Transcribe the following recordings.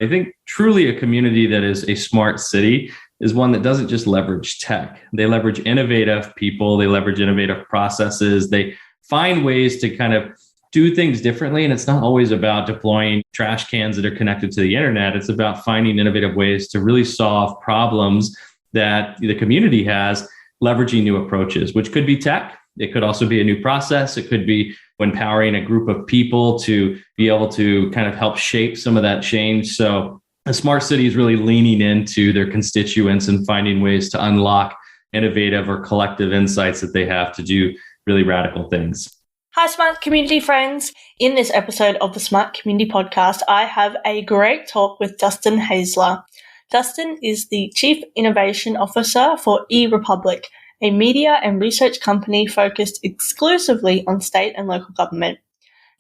I think truly a community that is a smart city is one that doesn't just leverage tech. They leverage innovative people, they leverage innovative processes, they find ways to kind of do things differently. And it's not always about deploying trash cans that are connected to the internet. It's about finding innovative ways to really solve problems that the community has, leveraging new approaches, which could be tech. It could also be a new process. It could be empowering a group of people to be able to kind of help shape some of that change. So a smart city is really leaning into their constituents and finding ways to unlock innovative or collective insights that they have to do really radical things. Hi, Smart Community friends. In this episode of the Smart Community Podcast, I have a great talk with Dustin Haisler. Dustin is the Chief Innovation Officer for E.Republic, a media and research company focused exclusively on state and local government.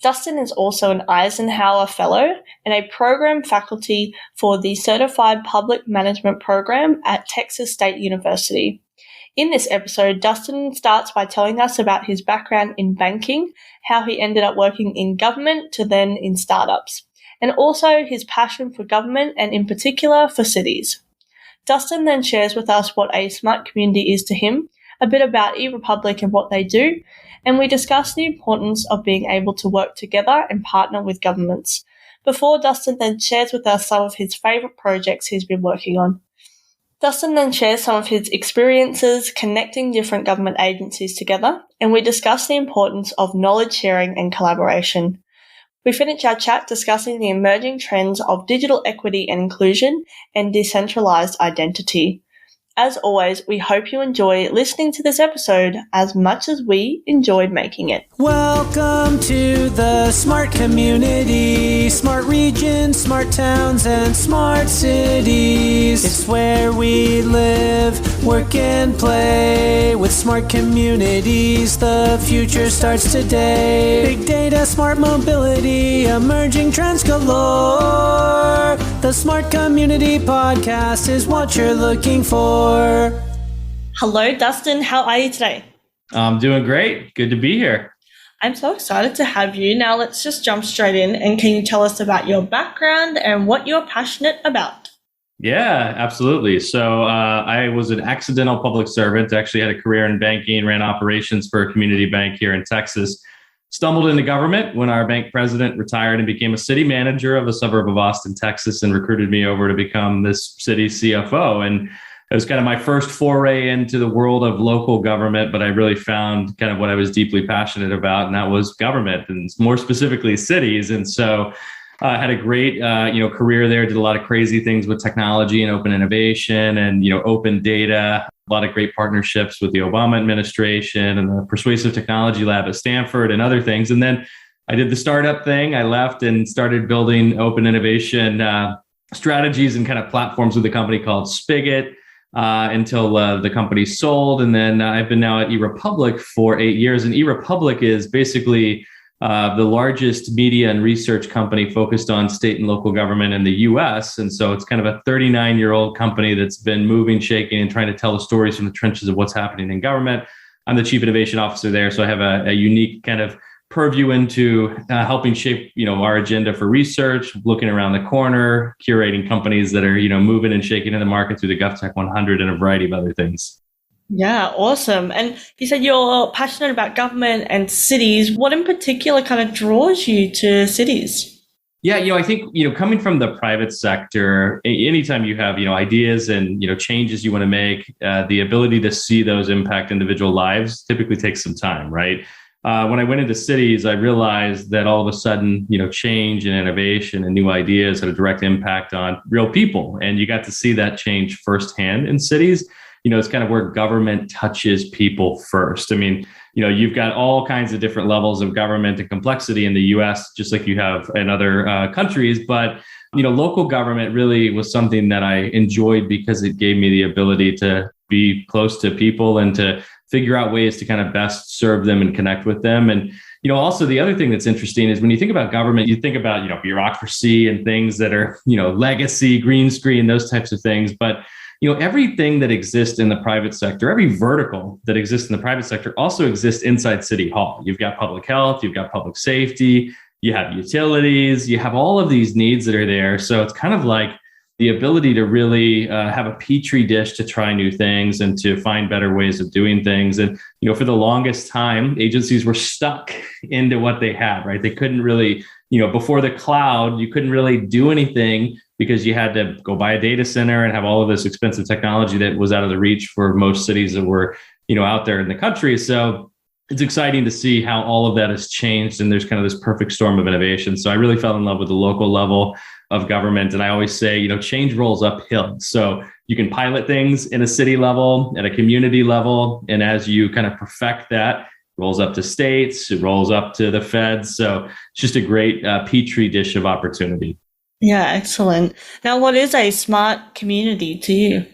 Dustin is also an Eisenhower Fellow and a program faculty for the Certified Public Management Program at Texas State University. In this episode, Dustin starts by telling us about his background in banking, how he ended up working in government to then in startups, and also his passion for government and in particular for cities. Dustin then shares with us what a smart community is to him, a bit about E.Republic and what they do, and we discuss the importance of being able to work together and partner with governments, before Dustin then shares with us some of his favourite projects he's been working on. Dustin then shares some of his experiences connecting different government agencies together, and we discuss the importance of knowledge sharing and collaboration. We finish our chat discussing the emerging trends of digital equity and inclusion and decentralised identity. As always, we hope you enjoy listening to this episode as much as we enjoyed making it. Welcome to the smart community, smart regions, smart towns, and smart cities. It's where we live, work, and play. With smart communities, the future starts today. Big data, smart mobility, emerging trends galore. The Smart Community Podcast is what you're looking for. Hello, Dustin. How are you today? I'm doing great. Good to be here. I'm so excited to have you. Now let's just jump straight in. And can you tell us about your background and what you're passionate about? Yeah, absolutely. So I was an accidental public servant. Actually had a career in banking, ran operations for a community bank here in Texas. Stumbled into government when our bank president retired and became a city manager of a suburb of Austin, Texas, and recruited me over to become this city's CFO. And it was kind of my first foray into the world of local government, but I really found kind of what I was deeply passionate about, and that was government, and more specifically cities. And so I had a great career there, did a lot of crazy things with technology and open innovation and open data, a lot of great partnerships with the Obama administration and the Persuasive Technology Lab at Stanford and other things. And then I did the startup thing. I left and started building open innovation strategies and kind of platforms with a company called Spigot. Until the company sold. And then I've been now at E.Republic for 8 years. And E.Republic is basically the largest media and research company focused on state and local government in the US. And so it's kind of a 39-year-old company that's been moving, shaking, and trying to tell the stories from the trenches of what's happening in government. I'm the Chief Innovation Officer there. So I have a unique kind of purview into helping shape, our agenda for research, looking around the corner, curating companies that are, moving and shaking in the market through the GovTech 100 and a variety of other things. Yeah, awesome. And you said you're passionate about government and cities. What in particular kind of draws you to cities? Yeah, I think, coming from the private sector, anytime you have, ideas and, changes you want to make, the ability to see those impact individual lives typically takes some time, right? When I went into cities, I realized that all of a sudden, change and innovation and new ideas had a direct impact on real people. And you got to see that change firsthand in cities. It's kind of where government touches people first. I mean, you've got all kinds of different levels of government and complexity in the US, just like you have in other countries. But, local government really was something that I enjoyed because it gave me the ability to be close to people and to figure out ways to kind of best serve them and connect with them. And, also the other thing that's interesting is when you think about government, you think about, bureaucracy and things that are, legacy, green screen, those types of things. But, everything that exists in the private sector, every vertical that exists in the private sector also exists inside City Hall. You've got public health, you've got public safety, you have utilities, you have all of these needs that are there. So it's kind of like the ability to really have a petri dish to try new things and to find better ways of doing things. And, for the longest time, agencies were stuck into what they had, right? They couldn't really, before the cloud, you couldn't really do anything because you had to go buy a data center and have all of this expensive technology that was out of the reach for most cities that were, out there in the country. So it's exciting to see how all of that has changed, and there's kind of this perfect storm of innovation. So I really fell in love with the local level of government. And I always say, change rolls uphill. So you can pilot things in a city level, at a community level. And as you kind of perfect that, it rolls up to states, it rolls up to the feds. So it's just a great petri dish of opportunity. Yeah, excellent. Now, what is a smart community to you?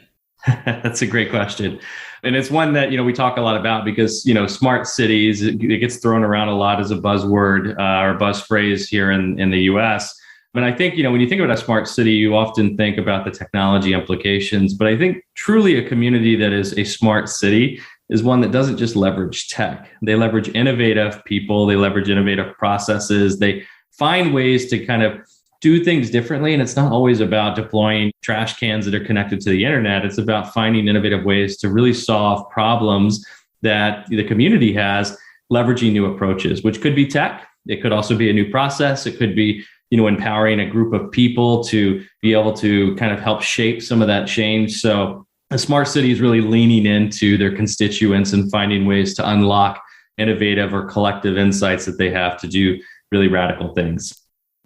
That's a great question. And it's one that, we talk a lot about because, smart cities, it gets thrown around a lot as a buzzword or buzz phrase here in the US. But I think, when you think about a smart city, you often think about the technology implications. But I think truly a community that is a smart city is one that doesn't just leverage tech. They leverage innovative people. They leverage innovative processes. They find ways to kind of do things differently. And it's not always about deploying trash cans that are connected to the internet. It's about finding innovative ways to really solve problems that the community has, leveraging new approaches, which could be tech. It could also be a new process. It could be, empowering a group of people to be able to kind of help shape some of that change. So a smart city is really leaning into their constituents and finding ways to unlock innovative or collective insights that they have to do really radical things.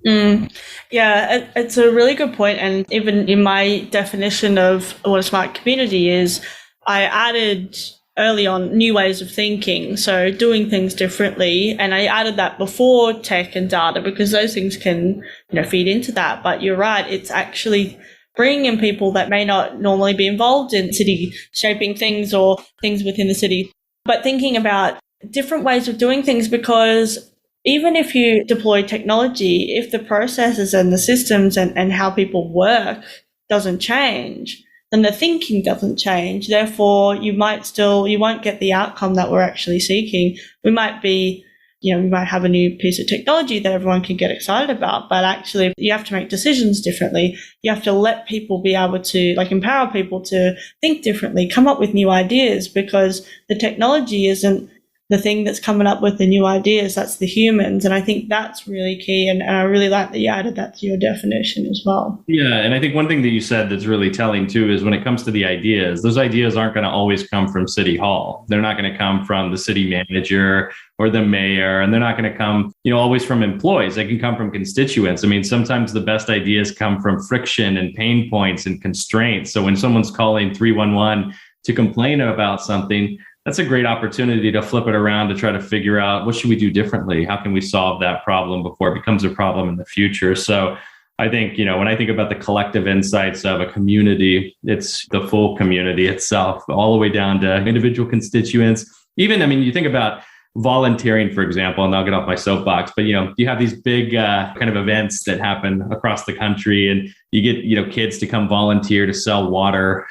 Yeah, it's a really good point. And even in my definition of what a smart community is, I added early on new ways of thinking, so doing things differently. And I added that before tech and data because those things can, feed into that. But you're right, it's actually bringing in people that may not normally be involved in city shaping things or things within the city, but thinking about different ways of doing things, because even if you deploy technology, if the processes and the systems and how people work doesn't change, then the thinking doesn't change. Therefore, you won't get the outcome that we're actually seeking. We might be, we might have a new piece of technology that everyone can get excited about, but actually you have to make decisions differently. You have to let people be able to, empower people to think differently, come up with new ideas, because the technology isn't the thing that's coming up with the new ideas, that's the humans. And I think that's really key. And I really like that you added that to your definition as well. Yeah. And I think one thing that you said that's really telling too is when it comes to the ideas, those ideas aren't going to always come from City Hall. They're not going to come from the city manager or the mayor, and they're not going to come, always from employees. They can come from constituents. I mean, sometimes the best ideas come from friction and pain points and constraints. So when someone's calling 311 to complain about something, that's a great opportunity to flip it around to try to figure out what should we do differently? How can we solve that problem before it becomes a problem in the future? So I think, when I think about the collective insights of a community, it's the full community itself, all the way down to individual constituents. Even, you think about volunteering, for example, and I'll get off my soapbox, but, you have these big kind of events that happen across the country, and you get, kids to come volunteer to sell water,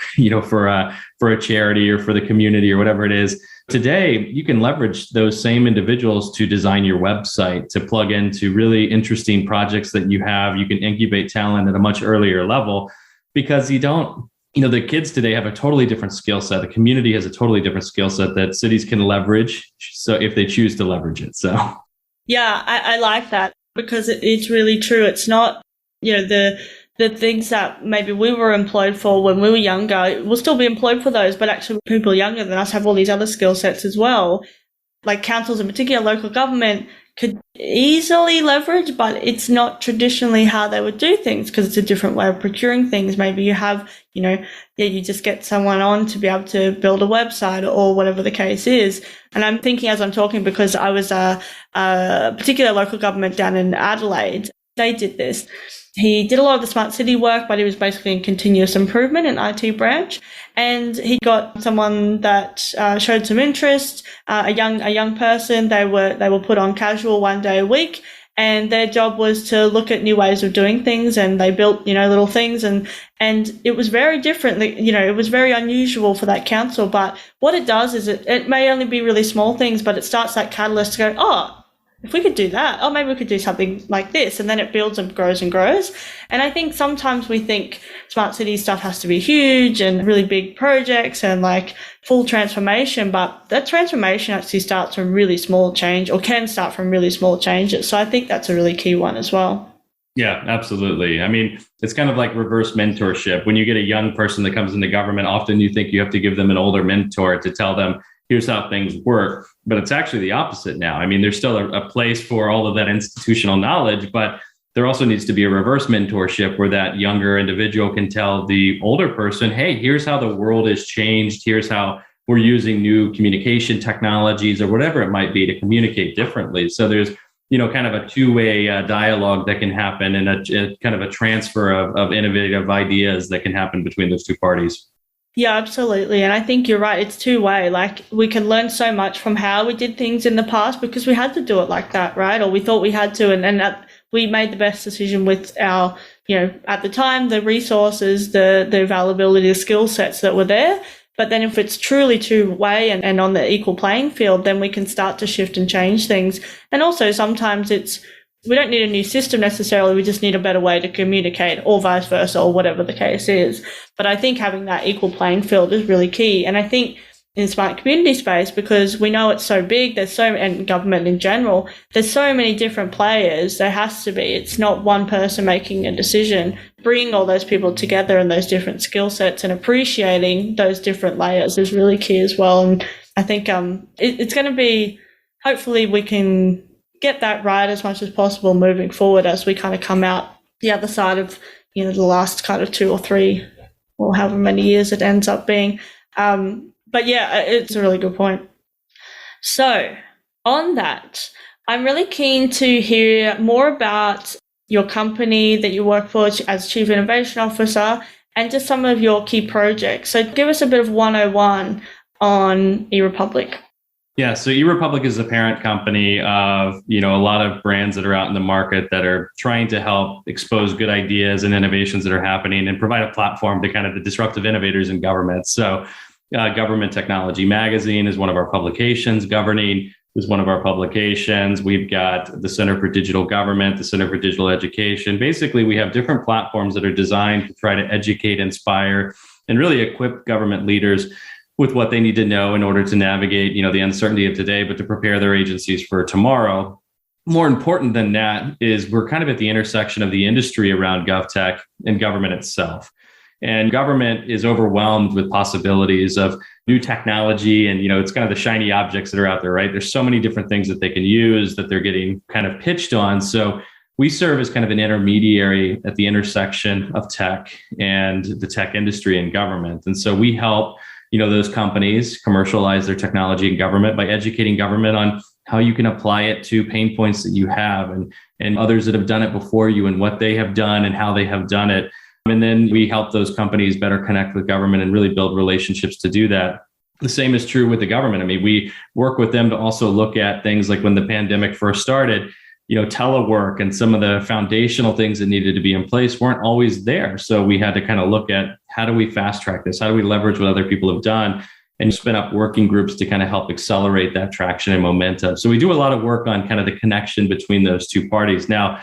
for a charity or for the community or whatever it is. Today, you can leverage those same individuals to design your website, to plug into really interesting projects that you have. You can incubate talent at a much earlier level because the kids today have a totally different skill set. The community has a totally different skill set that cities can leverage. So if they choose to leverage it. So, yeah, I like that because it's really true. It's not, the things that maybe we were employed for when we were younger, we'll still be employed for those, but actually people younger than us have all these other skill sets as well. Like councils in particular, local government could easily leverage, but it's not traditionally how they would do things because it's a different way of procuring things. Maybe you have, you just get someone on to be able to build a website or whatever the case is. And I'm thinking as I'm talking, because I was a particular local government down in Adelaide, they did this. He did a lot of the smart city work, but he was basically in continuous improvement in IT branch. And he got someone that showed some interest, a young person. They were put on casual 1 day a week, and their job was to look at new ways of doing things. And they built, little things, and it was very different. It was very unusual for that council. But what it does is it may only be really small things, but it starts that catalyst to go, oh, if we could do that, oh, maybe we could do something like this. And then it builds and grows and grows. And I think sometimes we think smart city stuff has to be huge and really big projects and like full transformation, but that transformation actually starts from really small change, or can start from really small changes. So I think that's a really key one as well. Yeah, absolutely. I mean, it's kind of like reverse mentorship. When you get a young person that comes into government, often you think you have to give them an older mentor to tell them, here's how things work. But it's actually the opposite now. I mean, there's still a place for all of that institutional knowledge, but there also needs to be a reverse mentorship where that younger individual can tell the older person, hey, here's how the world has changed. Here's how we're using new communication technologies or whatever it might be to communicate differently. So there's, kind of a two-way dialogue that can happen, and a kind of a transfer of innovative ideas that can happen between those two parties. Yeah, absolutely. And I think you're right. It's two-way. Like, we can learn so much from how we did things in the past because we had to do it like that, right? Or we thought we had to. And we made the best decision with our, at the time, the resources, the availability, the skill sets that were there. But then if it's truly two-way and on the equal playing field, then we can start to shift and change things. And also sometimes we don't need a new system necessarily, we just need a better way to communicate, or vice versa, or whatever the case is. But I think having that equal playing field is really key. And I think in smart community space, because we know it's so big, and government in general, there's so many different players, there has to be. It's not one person making a decision. Bringing all those people together and those different skill sets and appreciating those different layers is really key as well. And I think it's going to be, hopefully we can get that right as much as possible moving forward as we kind of come out the other side of, the last kind of 2 or 3 or however many years it ends up being. But yeah, it's a really good point. So on that, I'm really keen to hear more about your company that you work for as Chief Innovation Officer and just some of your key projects. So give us a bit of 101 on E.Republic. Yeah, so E.Republic is the parent company of, a lot of brands that are out in the market that are trying to help expose good ideas and innovations that are happening and provide a platform to kind of the disruptive innovators in government. So Government Technology Magazine is one of our publications. Governing is one of our publications. We've got the Center for Digital Government, the Center for Digital Education. Basically, we have different platforms that are designed to try to educate, inspire, and really equip government leaders with what they need to know in order to navigate, the uncertainty of today, but to prepare their agencies for tomorrow. More important than that is we're kind of at the intersection of the industry around GovTech and government itself. And government is overwhelmed with possibilities of new technology. And, it's kind of the shiny objects that are out there, right? There's so many different things that they can use that they're getting kind of pitched on. So we serve as kind of an intermediary at the intersection of tech and the tech industry and government. And so we help, those companies commercialize their technology in government by educating government on how you can apply it to pain points that you have and others that have done it before you and what they have done and how they have done it. And then we help those companies better connect with government and really build relationships to do that. The same is true with the government. I mean, we work with them to also look at things like when the pandemic first started, telework and some of the foundational things that needed to be in place weren't always there. So we had to kind of look at how do we fast track this? How do we leverage what other people have done and spin up working groups to kind of help accelerate that traction and momentum? So we do a lot of work on kind of the connection between those two parties. Now,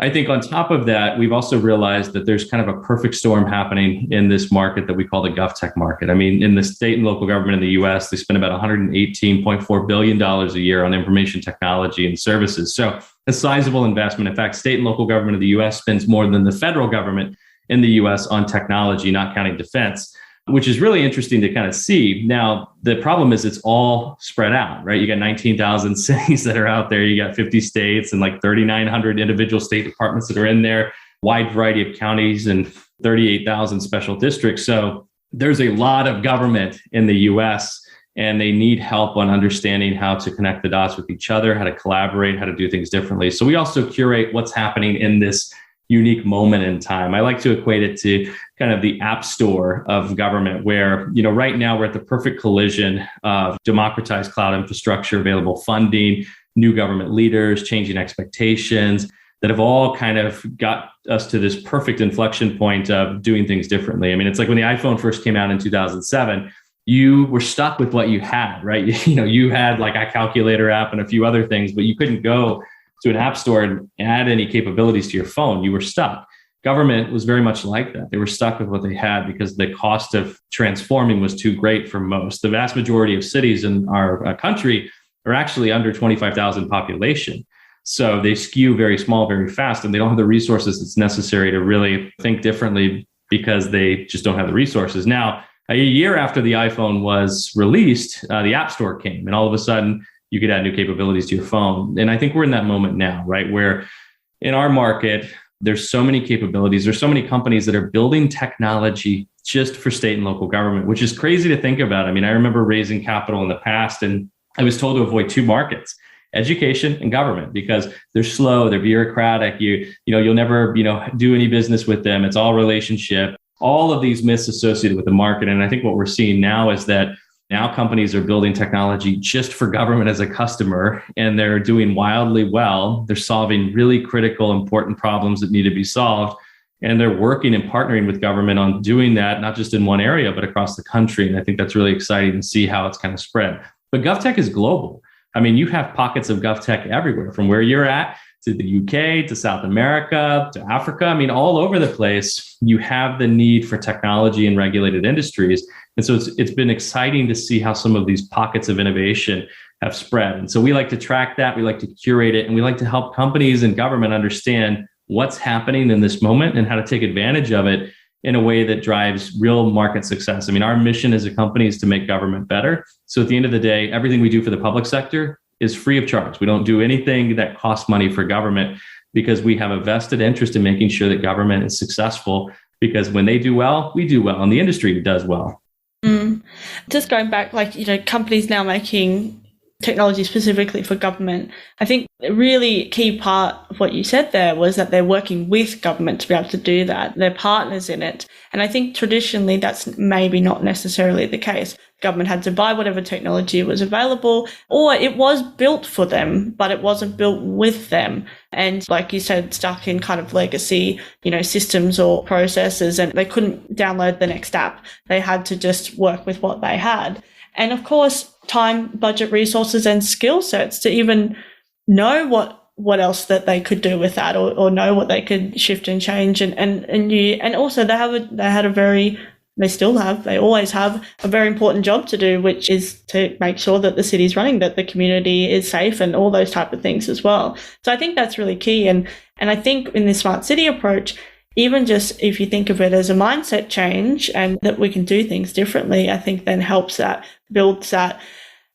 I think on top of that, we've also realized that there's kind of a perfect storm happening in this market that we call the GovTech market. I mean, in the state and local government in the US, they spend about $118.4 billion a year on information technology and services. So a sizable investment. In fact, state and local government of the US spends more than the federal government in the US on technology, not counting defense, which is really interesting to kind of see. Now, the problem is it's all spread out, right? You got 19,000 cities that are out there. You got 50 states and like 3,900 individual state departments that are in there, wide variety of counties and 38,000 special districts. So there's a lot of government in the US and they need help on understanding how to connect the dots with each other, how to collaborate, how to do things differently. So we also curate what's happening in this unique moment in time. I like to equate it to kind of the app store of government where, right now we're at the perfect collision of democratized cloud infrastructure, available funding, new government leaders, changing expectations that have all kind of got us to this perfect inflection point of doing things differently. I mean, it's like when the iPhone first came out in 2007, you were stuck with what you had, right? You had like a calculator app and a few other things, but you couldn't go to an app store and add any capabilities to your phone. You were stuck. Government was very much like that. They were stuck with what they had because the cost of transforming was too great for most. The vast majority of cities in our country are actually under 25,000 population. So they skew very small, very fast, and they don't have the resources that's necessary to really think differently because they just don't have the resources. Now, a year after the iPhone was released, the App Store came, and all of a sudden you could add new capabilities to your phone. And I think we're in that moment now, right? Where in our market, there's so many capabilities. There's so many companies that are building technology just for state and local government, which is crazy to think about. I mean, I remember raising capital in the past, and I was told to avoid two markets, education and government, because they're slow, they're bureaucratic. You'll never, do any business with them. It's all relationship. All of these myths associated with the market. And I think what we're seeing now is that now companies are building technology just for government as a customer, and they're doing wildly well. They're solving really critical, important problems that need to be solved. And they're working and partnering with government on doing that, not just in one area, but across the country. And I think that's really exciting to see how it's kind of spread. But GovTech is global. I mean, you have pockets of GovTech everywhere, from where you're at to the UK, to South America, to Africa. I mean, all over the place, you have the need for technology and regulated industries. And so it's been exciting to see how some of these pockets of innovation have spread. And so we like to track that, we like to curate it, and we like to help companies and government understand what's happening in this moment and how to take advantage of it in a way that drives real market success. I mean, our mission as a company is to make government better. So at the end of the day, everything we do for the public sector is free of charge. We don't do anything that costs money for government because we have a vested interest in making sure that government is successful, because when they do well, we do well, and the industry does well. Just going back, companies now making technology specifically for government, I think a really key part of what you said there was that they're working with government to be able to do that. They're partners in it. And I think traditionally that's maybe not necessarily the case. Government had to buy whatever technology was available, or it was built for them, but it wasn't built with them. And like you said, stuck in kind of legacy, systems or processes, and they couldn't download the next app. They had to just work with what they had. And of course, time, budget, resources, and skill sets to even know what else that they could do with that, or know what they could shift and change. And also they always have a very important job to do, which is to make sure that the city's running, that the community is safe, and all those type of things as well. So I think that's really key. And I think in the smart city approach, even just if you think of it as a mindset change and that we can do things differently, I think then helps that, builds that.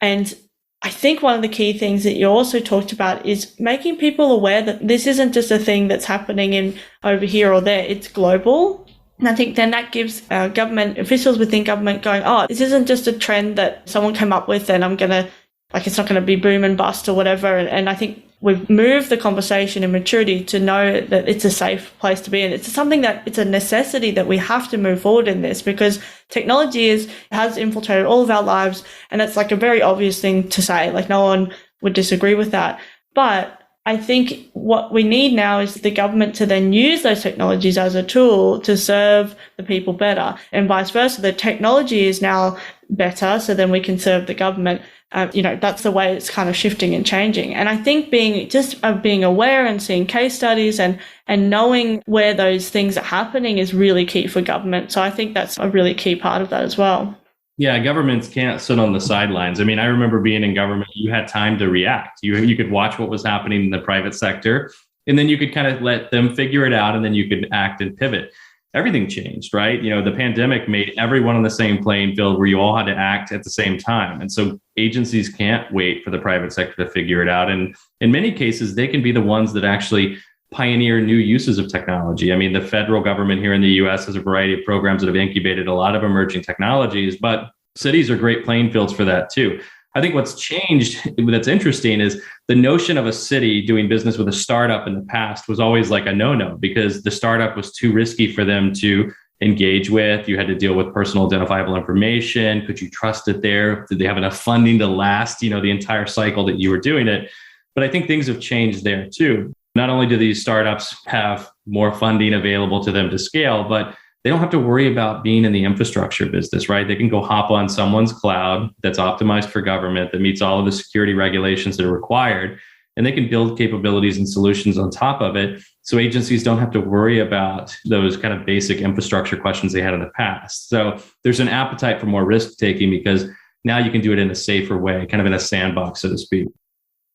And I think one of the key things that you also talked about is making people aware that this isn't just a thing that's happening in over here or there, it's global. And I think then that gives government officials within government going, oh, this isn't just a trend that someone came up with and it's not going to be boom and bust or whatever. And I think we've moved the conversation in maturity to know that it's a safe place to be. And it's something that it's a necessity that we have to move forward in this, because technology has infiltrated all of our lives. And it's like a very obvious thing to say, like no one would disagree with that. But I think what we need now is the government to then use those technologies as a tool to serve the people better, and vice versa. The technology is now better, so then we can serve the government. That's the way it's kind of shifting and changing. And I think being aware and seeing case studies and knowing where those things are happening is really key for government. So I think that's a really key part of that as well. Yeah, governments can't sit on the sidelines. I mean, I remember being in government, you had time to react. You could watch what was happening in the private sector, and then you could kind of let them figure it out, and then you could act and pivot. Everything changed, right? The pandemic made everyone on the same playing field where you all had to act at the same time. And so agencies can't wait for the private sector to figure it out. And in many cases, they can be the ones that actually pioneer new uses of technology. I mean, the federal government here in the US has a variety of programs that have incubated a lot of emerging technologies, but cities are great playing fields for that too. I think what's changed that's interesting is the notion of a city doing business with a startup in the past was always like a no-no, because the startup was too risky for them to engage with. You had to deal with personal identifiable information. Could you trust it there? Did they have enough funding to last, the entire cycle that you were doing it? But I think things have changed there too. Not only do these startups have more funding available to them to scale, but they don't have to worry about being in the infrastructure business, right? They can go hop on someone's cloud that's optimized for government, that meets all of the security regulations that are required, and they can build capabilities and solutions on top of it. So agencies don't have to worry about those kind of basic infrastructure questions they had in the past. So there's an appetite for more risk taking because now you can do it in a safer way, kind of in a sandbox, so to speak.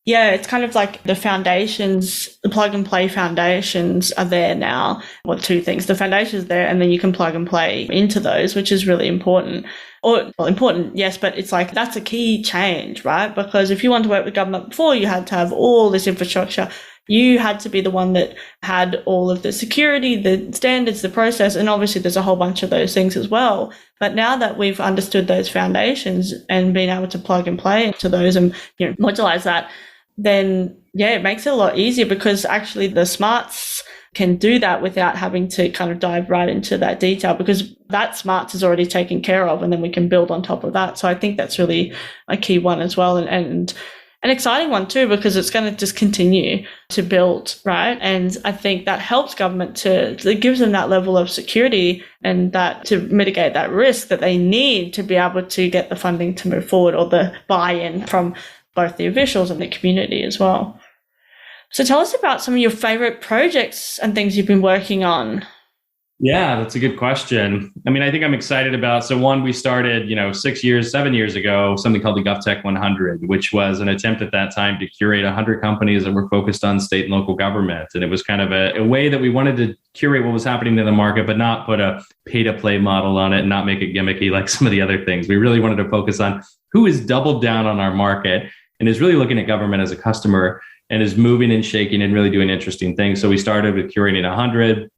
Yeah, it's kind of like the foundations, the plug and play foundations are there now. Well, two things. The foundation's there and then you can plug and play into those, which is really important. Or, well, important, yes, but it's like that's a key change, right? Because if you want to work with government before, you had to have all this infrastructure. You had to be the one that had all of the security, the standards, the process, and obviously there's a whole bunch of those things as well. But now that we've understood those foundations and been able to plug and play into those and modularize that, then yeah, it makes it a lot easier because actually the smarts can do that without having to kind of dive right into that detail because that smarts is already taken care of and then we can build on top of that. So I think that's really a key one as well and an exciting one too because it's going to just continue to build, right? And I think that helps government it gives them that level of security and that to mitigate that risk that they need to be able to get the funding to move forward or the buy-in from both the officials and the community as well. So tell us about some of your favorite projects and things you've been working on. Yeah, that's a good question. I mean, I think I'm excited about, so one, we started, 7 years ago, something called the GovTech 100, which was an attempt at that time to curate 100 companies that were focused on state and local government. And it was kind of a way that we wanted to curate what was happening in the market, but not put a pay to play model on it and not make it gimmicky like some of the other things. We really wanted to focus on who is doubled down on our market and is really looking at government as a customer and is moving and shaking and really doing interesting things. So we started with curating 100.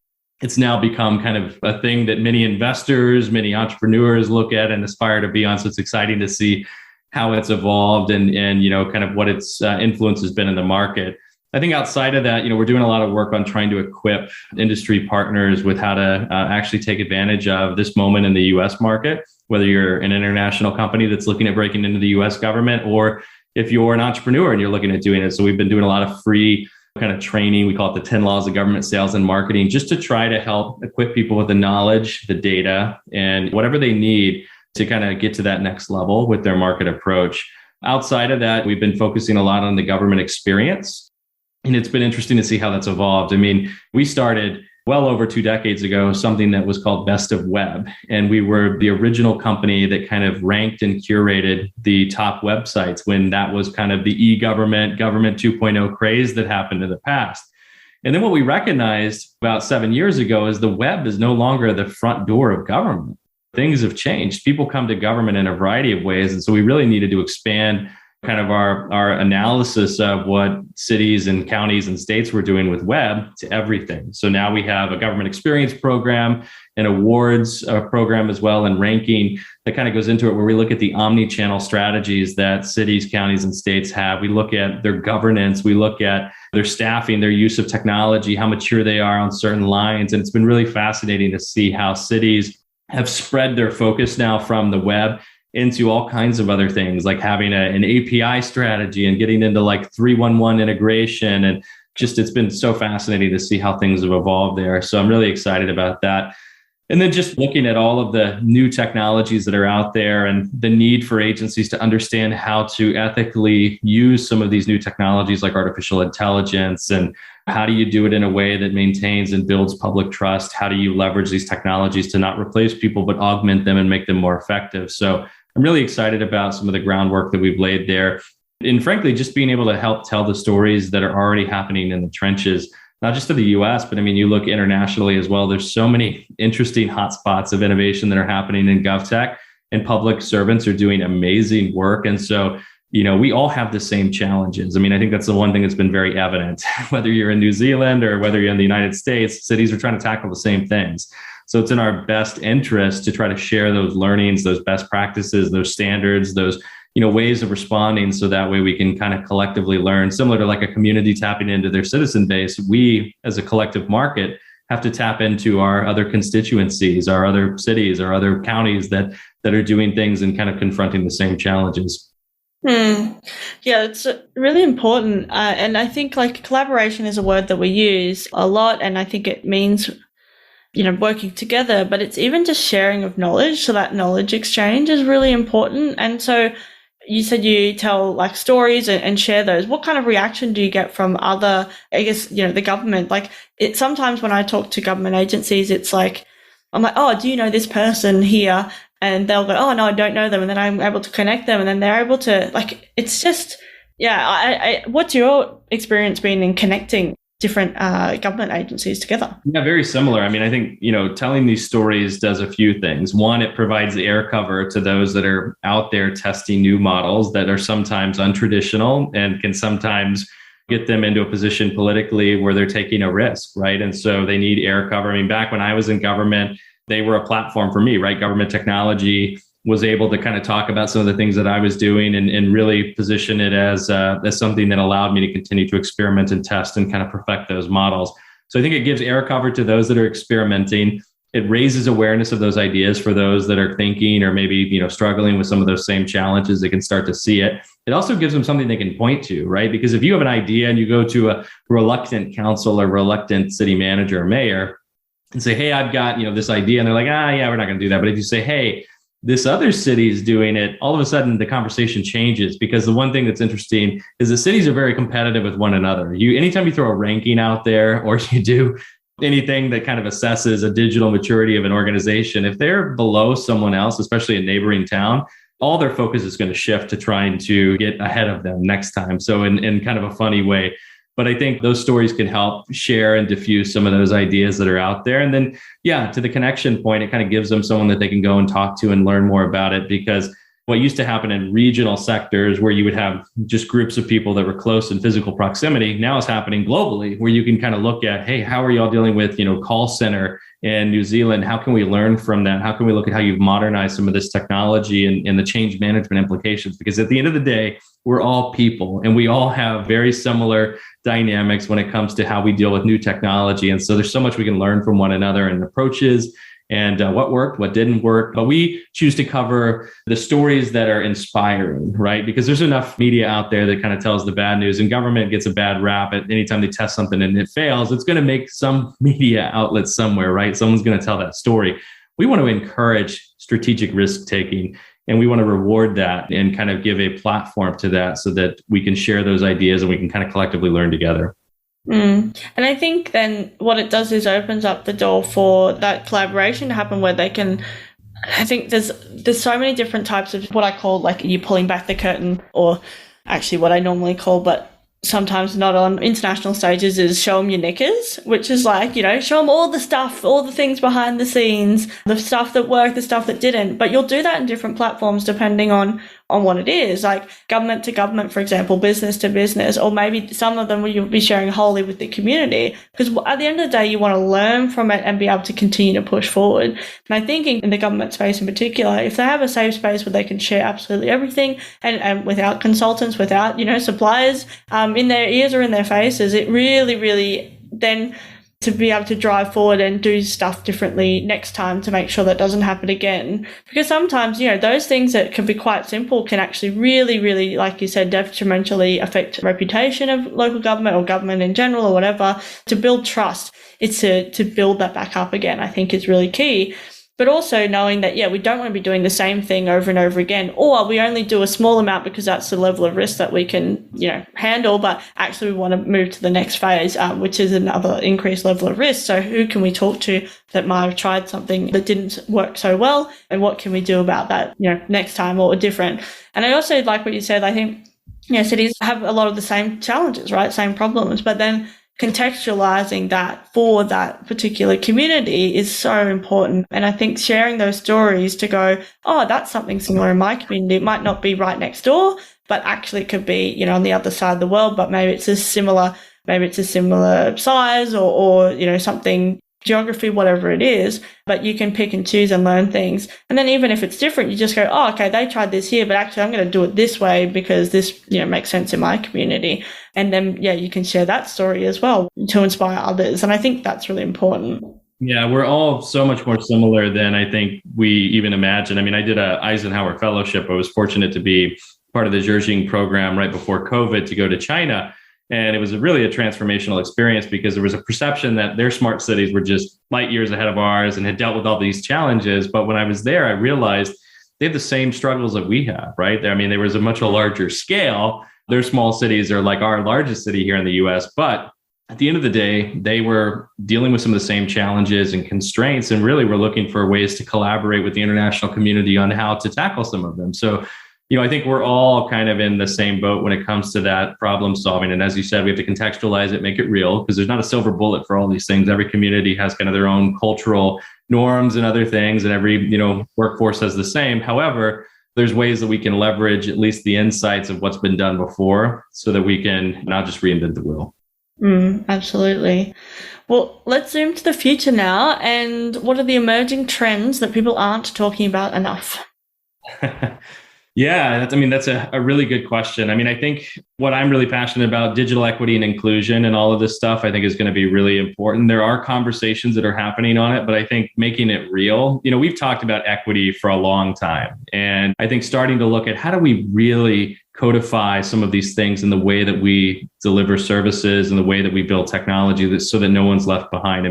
It's now become kind of a thing that many investors, many entrepreneurs look at and aspire to be on. So it's exciting to see how it's evolved and kind of what its influence has been in the market. I think outside of that, we're doing a lot of work on trying to equip industry partners with how to actually take advantage of this moment in the US market, whether you're an international company that's looking at breaking into the US government or if you're an entrepreneur and you're looking at doing it. So we've been doing a lot of free kind of training. We call it the 10 laws of government sales and marketing, just to try to help equip people with the knowledge, the data, and whatever they need to kind of get to that next level with their market approach. Outside of that, we've been focusing a lot on the government experience. And it's been interesting to see how that's evolved. I mean, we started well over 2 decades ago, something that was called Best of Web. And we were the original company that kind of ranked and curated the top websites when that was kind of the e-government, government 2.0 craze that happened in the past. And then what we recognized about 7 years ago is the web is no longer the front door of government. Things have changed. People come to government in a variety of ways. And so we really needed to expand kind of our analysis of what cities and counties and states were doing with web to everything. So now we have a government experience program, an awards program as well, and ranking that kind of goes into it, where we look at the omni-channel strategies that cities, counties, and states have. We look at their governance, we look at their staffing, their use of technology, how mature they are on certain lines. And it's been really fascinating to see how cities have spread their focus now from the web into all kinds of other things, like having an API strategy and getting into like 311 integration. And just, it's been so fascinating to see how things have evolved there. So I'm really excited about that. And then just looking at all of the new technologies that are out there and the need for agencies to understand how to ethically use some of these new technologies like artificial intelligence, and how do you do it in a way that maintains and builds public trust? How do you leverage these technologies to not replace people, but augment them and make them more effective? So I'm really excited about some of the groundwork that we've laid there. And frankly, just being able to help tell the stories that are already happening in the trenches, not just of the US, but I mean, you look internationally as well. There's so many interesting hotspots of innovation that are happening in GovTech, and public servants are doing amazing work. And so, we all have the same challenges. I mean, I think that's the one thing that's been very evident, whether you're in New Zealand or whether you're in the United States, cities are trying to tackle the same things. So it's in our best interest to try to share those learnings, those best practices, those standards, those ways of responding, so that way we can kind of collectively learn. Similar to like a community tapping into their citizen base, we as a collective market have to tap into our other constituencies, our other cities, our other counties that are doing things and kind of confronting the same challenges. Yeah, it's really important. And I think like collaboration is a word that we use a lot. And I think it means working together, but it's even just sharing of knowledge. So that knowledge exchange is really important. And so you said you tell like stories and share those. What kind of reaction do you get from other, I guess, the government? Like sometimes when I talk to government agencies, it's like, I'm like, oh, do you know this person here? And they'll go, oh, no, I don't know them. And then I'm able to connect them. And then they're able to, like, it's just, what's your experience been in connecting different government agencies together? Yeah, very similar. I mean, I think, telling these stories does a few things. One, it provides the air cover to those that are out there testing new models that are sometimes untraditional and can sometimes get them into a position politically where they're taking a risk, right? And so they need air cover. I mean, back when I was in government, they were a platform for me, right? Government technology was able to kind of talk about some of the things that I was doing and really position it as something that allowed me to continue to experiment and test and kind of perfect those models. So I think it gives air cover to those that are experimenting. It raises awareness of those ideas for those that are thinking or maybe, struggling with some of those same challenges. They can start to see it. It also gives them something they can point to, right? Because if you have an idea and you go to a reluctant council or reluctant city manager or mayor and say, hey, I've got, this idea. And they're like, yeah, we're not going to do that. But if you say, hey, this other city is doing it, all of a sudden the conversation changes, because the one thing that's interesting is the cities are very competitive with one another. Anytime you throw a ranking out there or you do anything that kind of assesses a digital maturity of an organization, if they're below someone else, especially a neighboring town, all their focus is going to shift to trying to get ahead of them next time. So in kind of a funny way. But I think those stories can help share and diffuse some of those ideas that are out there. And then, to the connection point, it kind of gives them someone that they can go and talk to and learn more about it. Because what used to happen in regional sectors where you would have just groups of people that were close in physical proximity, now is happening globally, where you can kind of look at, hey, how are you all dealing with, call center in New Zealand? How can we learn from that? How can we look at how you've modernized some of this technology and the change management implications? Because at the end of the day, we're all people and we all have very similar dynamics when it comes to how we deal with new technology. And so there's so much we can learn from one another and approaches and what worked, what didn't work. But we choose to cover the stories that are inspiring, right? Because there's enough media out there that kind of tells the bad news, and government gets a bad rap at anytime they test something and it fails. It's going to make some media outlet somewhere, right? Someone's going to tell that story. We want to encourage strategic risk taking, and we want to reward that and kind of give a platform to that so that we can share those ideas and we can kind of collectively learn together. And I think then what it does is opens up the door for that collaboration to happen where they can, I think there's so many different types of what I call like you pulling back the curtain, or actually what I normally call, but sometimes not on international stages, is show them your knickers, which is like, show them all the stuff, all the things behind the scenes, the stuff that worked, the stuff that didn't. But you'll do that in different platforms depending on what it is, like government to government, for example, business to business, or maybe some of them you'll be sharing wholly with the community, because at the end of the day, you want to learn from it and be able to continue to push forward. And I think in the government space in particular, if they have a safe space where they can share absolutely everything and without consultants, without, suppliers in their ears or in their faces, it really, really then to be able to drive forward and do stuff differently next time to make sure that doesn't happen again. Because sometimes, those things that can be quite simple can actually really, really, like you said, detrimentally affect reputation of local government or government in general or whatever. To build trust, it's to build that back up again, I think is really key. But also knowing that, we don't want to be doing the same thing over and over again, or we only do a small amount because that's the level of risk that we can, handle. But actually we want to move to the next phase, which is another increased level of risk. So who can we talk to that might have tried something that didn't work so well? And what can we do about that, next time or different? And I also like what you said. I think, cities have a lot of the same challenges, right? Same problems, but then contextualizing that for that particular community is so important. And I think sharing those stories to go, oh, that's something similar in my community. It might not be right next door, but actually it could be, on the other side of the world, but maybe it's a similar size or something, geography, whatever it is, but you can pick and choose and learn things. And then even if it's different, you just go, oh, okay, they tried this here, but actually I'm going to do it this way because this, makes sense in my community. And then, you can share that story as well to inspire others. And I think that's really important. Yeah, we're all so much more similar than I think we even imagine. I mean, I did a Eisenhower fellowship. I was fortunate to be part of the Zhejiang program right before COVID to go to China. And it was really a transformational experience because there was a perception that their smart cities were just light years ahead of ours and had dealt with all these challenges. But when I was there, I realized they have the same struggles that we have, right? I mean, there was a much larger scale. Their small cities are like our largest city here in the US. But at the end of the day, they were dealing with some of the same challenges and constraints, and really were looking for ways to collaborate with the international community on how to tackle some of them. So, I think we're all kind of in the same boat when it comes to that problem solving. And as you said, we have to contextualize it, make it real, because there's not a silver bullet for all these things. Every community has kind of their own cultural norms and other things, and every, workforce has the same. However, there's ways that we can leverage at least the insights of what's been done before so that we can not just reinvent the wheel. Absolutely. Well, let's zoom to the future now. And what are the emerging trends that people aren't talking about enough? Yeah, that's a really good question. I think what I'm really passionate about, digital equity and inclusion and all of this stuff, I think is going to be really important. There are conversations that are happening on it, but I think making it real, we've talked about equity for a long time. And I think starting to look at how do we really codify some of these things in the way that we deliver services and the way that we build technology so that no one's left behind.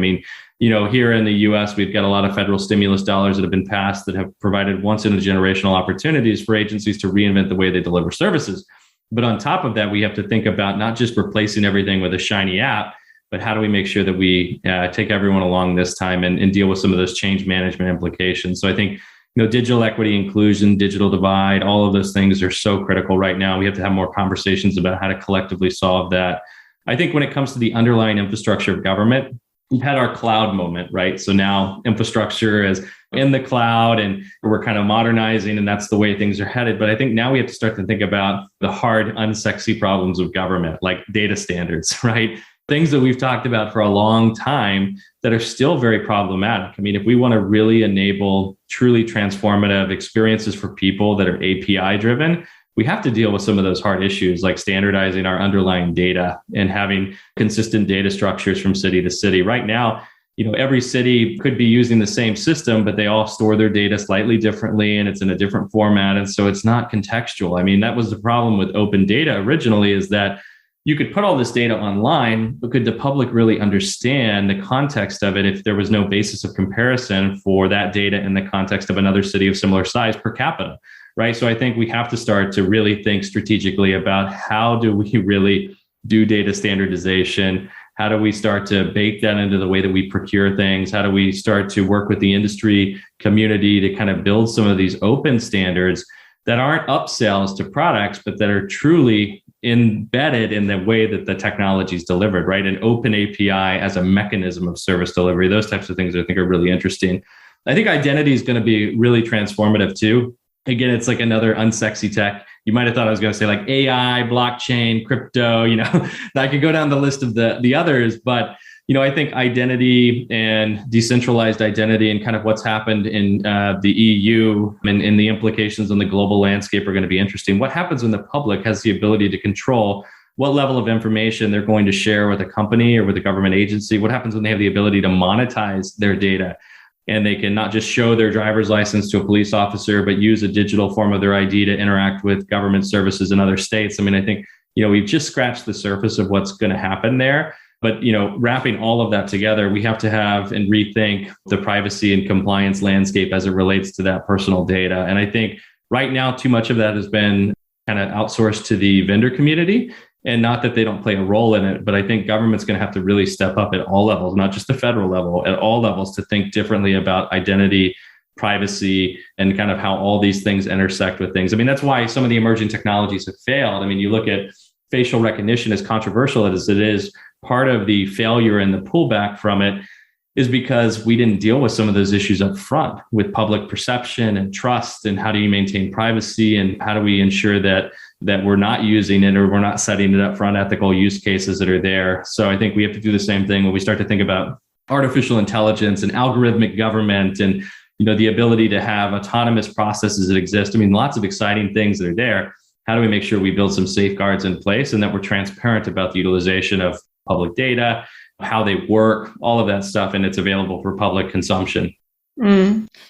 Here in the US, we've got a lot of federal stimulus dollars that have been passed that have provided once in a generational opportunities for agencies to reinvent the way they deliver services. But on top of that, we have to think about not just replacing everything with a shiny app, but how do we make sure that we take everyone along this time and deal with some of those change management implications. So I think, digital equity, inclusion, digital divide, all of those things are so critical right now. We have to have more conversations about how to collectively solve that. I think when it comes to the underlying infrastructure of government, we've had our cloud moment, right? So now infrastructure is in the cloud and we're kind of modernizing, and that's the way things are headed. But I think now we have to start to think about the hard, unsexy problems of government, like data standards, right? Things that we've talked about for a long time that are still very problematic. If we want to really enable truly transformative experiences for people that are API driven, we have to deal with some of those hard issues, like standardizing our underlying data and having consistent data structures from city to city. Right now, every city could be using the same system, but they all store their data slightly differently and it's in a different format. And so it's not contextual. That was the problem with open data originally, is that you could put all this data online, but could the public really understand the context of it if there was no basis of comparison for that data in the context of another city of similar size per capita? Right. So I think we have to start to really think strategically about how do we really do data standardization? How do we start to bake that into the way that we procure things? How do we start to work with the industry community to kind of build some of these open standards that aren't upsells to products, but that are truly embedded in the way that the technology is delivered, right? An open API as a mechanism of service delivery. Those types of things I think are really interesting. I think identity is going to be really transformative too. Again, it's like another unsexy tech. You might have thought I was going to say like AI, blockchain, crypto, I could go down the list of the others, but I think identity and decentralized identity and kind of what's happened in the EU and the implications on the global landscape are going to be interesting. What happens when the public has the ability to control what level of information they're going to share with a company or with a government agency? What happens when they have the ability to monetize their data? And they can not just show their driver's license to a police officer, but use a digital form of their ID to interact with government services in other states. I think, we've just scratched the surface of what's going to happen there. But, wrapping all of that together, we have to have and rethink the privacy and compliance landscape as it relates to that personal data. And I think right now, too much of that has been kind of outsourced to the vendor community. And not that they don't play a role in it, but I think government's going to have to really step up at all levels, not just the federal level, at all levels, to think differently about identity, privacy, and kind of how all these things intersect with things. That's why some of the emerging technologies have failed. You look at facial recognition, as controversial as it is, part of the failure and the pullback from it is because we didn't deal with some of those issues up front with public perception and trust, and how do you maintain privacy, and how do we ensure that we're not using it or we're not setting it up front ethical use cases that are there. So I think we have to do the same thing when we start to think about artificial intelligence and algorithmic government and the ability to have autonomous processes that exist. Lots of exciting things that are there. How do we make sure we build some safeguards in place and that we're transparent about the utilization of public data, how they work, all of that stuff, and it's available for public consumption?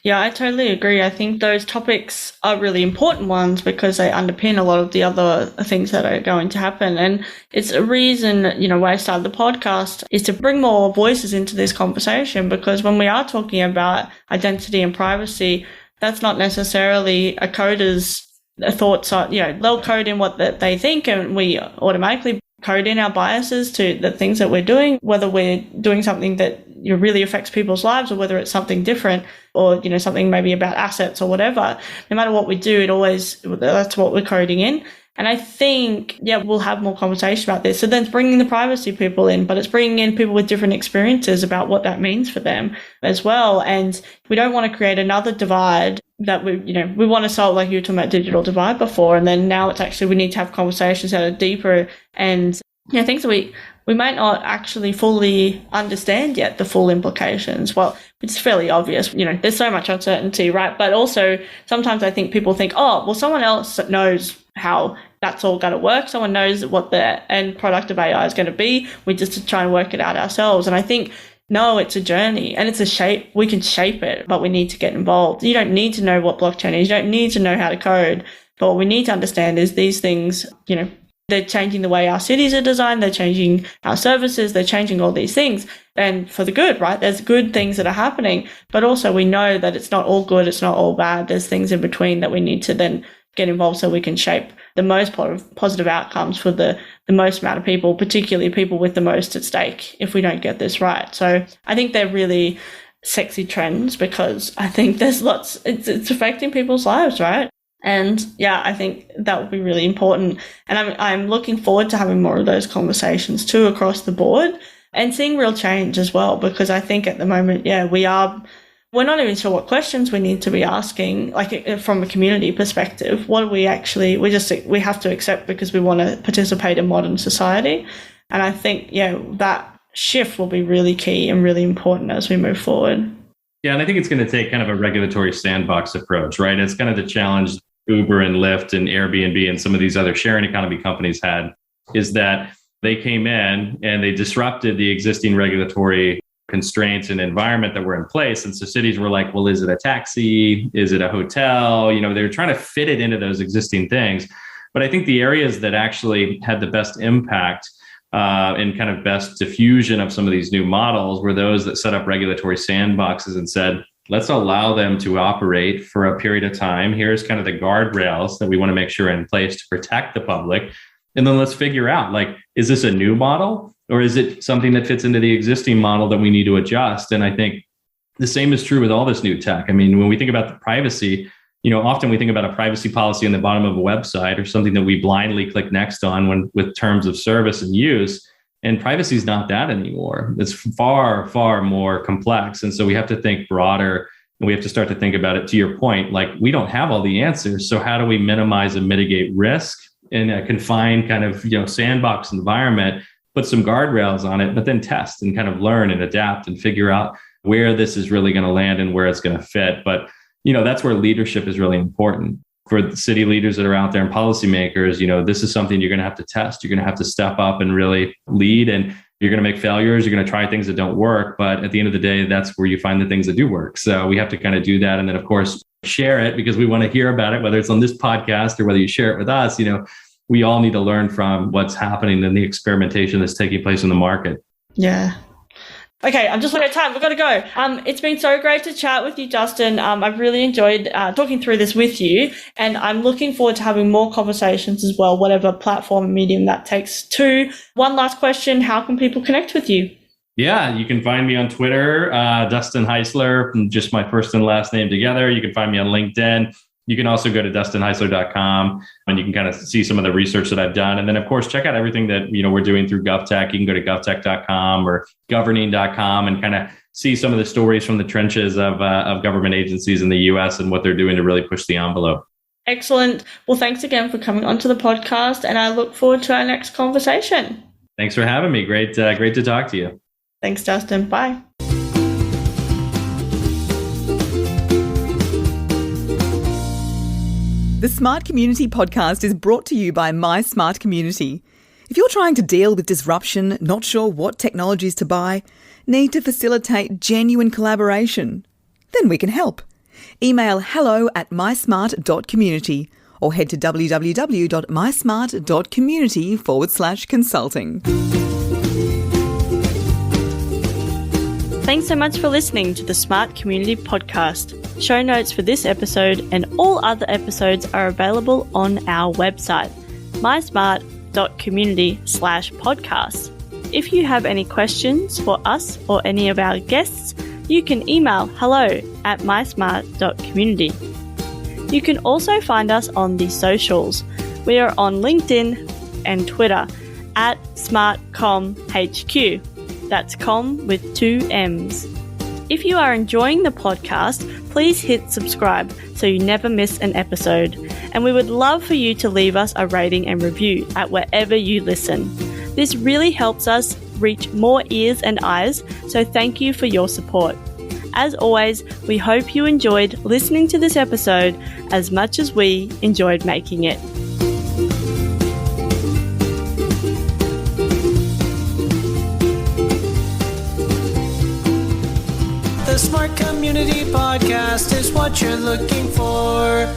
Yeah, I totally agree. I think those topics are really important ones because they underpin a lot of the other things that are going to happen. And it's a reason, why I started the podcast is to bring more voices into this conversation, because when we are talking about identity and privacy, that's not necessarily a coder's thoughts on, they'll code in what they think, and we automatically code in our biases to the things that we're doing, whether we're doing something that really affects people's lives or whether it's something different or, something maybe about assets or whatever. No matter what we do, that's what we're coding in. And I think, we'll have more conversation about this. So then it's bringing the privacy people in, but it's bringing in people with different experiences about what that means for them as well. And we don't want to create another divide that we want to solve, like you were talking about digital divide before. And then now it's actually, we need to have conversations that are deeper and, things that we might not actually fully understand yet, the full implications. Well, it's fairly obvious, there's so much uncertainty, right? But also sometimes I think people think, someone else knows how that's all going to work. Someone knows what the end product of AI is going to be. We just try and work it out ourselves. And I think, no, it's a journey and it's a shape. We can shape it, but we need to get involved. You don't need to know what blockchain is. You don't need to know how to code. But what we need to understand is these things, they're changing the way our cities are designed. They're changing our services. They're changing all these things. And for the good, right? There's good things that are happening. But also we know that it's not all good. It's not all bad. There's things in between that we need to then get involved so we can shape the most positive outcomes for the most amount of people, particularly people with the most at stake, if we don't get this right. So I think they're really sexy trends because I think there's it's affecting people's lives, right? And I think that would be really important. And I'm looking forward to having more of those conversations too across the board and seeing real change as well, because I think at the moment, we're not even sure what questions we need to be asking, like from a community perspective. What do we actually, we have to accept because we want to participate in modern society. And I think, that shift will be really key and really important as we move forward. Yeah, and I think it's going to take kind of a regulatory sandbox approach, right? It's kind of the challenge Uber and Lyft and Airbnb and some of these other sharing economy companies had, is that they came in and they disrupted the existing regulatory constraints and environment that were in place. And so cities were like, well, is it a taxi? Is it a hotel? They were trying to fit it into those existing things. But I think the areas that actually had the best impact and kind of best diffusion of some of these new models were those that set up regulatory sandboxes and said, let's allow them to operate for a period of time. Here's kind of the guardrails that we want to make sure are in place to protect the public. And then let's figure out, is this a new model? Or is it something that fits into the existing model that we need to adjust? And I think the same is true with all this new tech. I mean, when we think about the privacy, often we think about a privacy policy on the bottom of a website or something that we blindly click next on with terms of service and use. And privacy is not that anymore. It's far, far more complex. And so we have to think broader and we have to start to think about it, to your point, we don't have all the answers. So how do we minimize and mitigate risk in a confined kind of, sandbox environment? Put some guardrails on it, but then test and kind of learn and adapt and figure out where this is really going to land and where it's going to fit. But, that's where leadership is really important for the city leaders that are out there and policymakers. This is something you're going to have to test. You're going to have to step up and really lead, and you're going to make failures. You're going to try things that don't work. But at the end of the day, that's where you find the things that do work. So we have to kind of do that. And then, of course, share it because we want to hear about it, whether it's on this podcast or whether you share it with us. We all need to learn from what's happening and the experimentation that's taking place in the market. Yeah. Okay, I'm just looking at time. We've got to go. It's been so great to chat with you, Dustin. I've really enjoyed talking through this with you, and I'm looking forward to having more conversations as well, whatever platform and medium that takes to. One last question, how can people connect with you? Yeah, you can find me on Twitter, Dustin Haisler, just my first and last name together. You can find me on LinkedIn. You can also go to DustinHaisler.com and you can kind of see some of the research that I've done. And then, of course, check out everything that we're doing through GovTech. You can go to govtech.com or governing.com and kind of see some of the stories from the trenches of government agencies in the U.S. and what they're doing to really push the envelope. Excellent. Well, thanks again for coming onto the podcast, and I look forward to our next conversation. Thanks for having me. Great to talk to you. Thanks, Dustin. Bye. The Smart Community podcast is brought to you by My Smart Community. If you're trying to deal with disruption, not sure what technologies to buy, need to facilitate genuine collaboration, then we can help. Email hello@mysmart.community or head to www.mysmart.community/consulting. Thanks so much for listening to the Smart Community Podcast. Show notes for this episode and all other episodes are available on our website, mysmart.community/podcast. If you have any questions for us or any of our guests, you can email hello@mysmart.community. You can also find us on the socials. We are on LinkedIn and Twitter @SmartComHQ. That's com with 2 M's. If you are enjoying the podcast, please hit subscribe so you never miss an episode. And we would love for you to leave us a rating and review at wherever you listen. This really helps us reach more ears and eyes, so thank you for your support. As always, we hope you enjoyed listening to this episode as much as we enjoyed making it. The Smart Community Podcast is what you're looking for.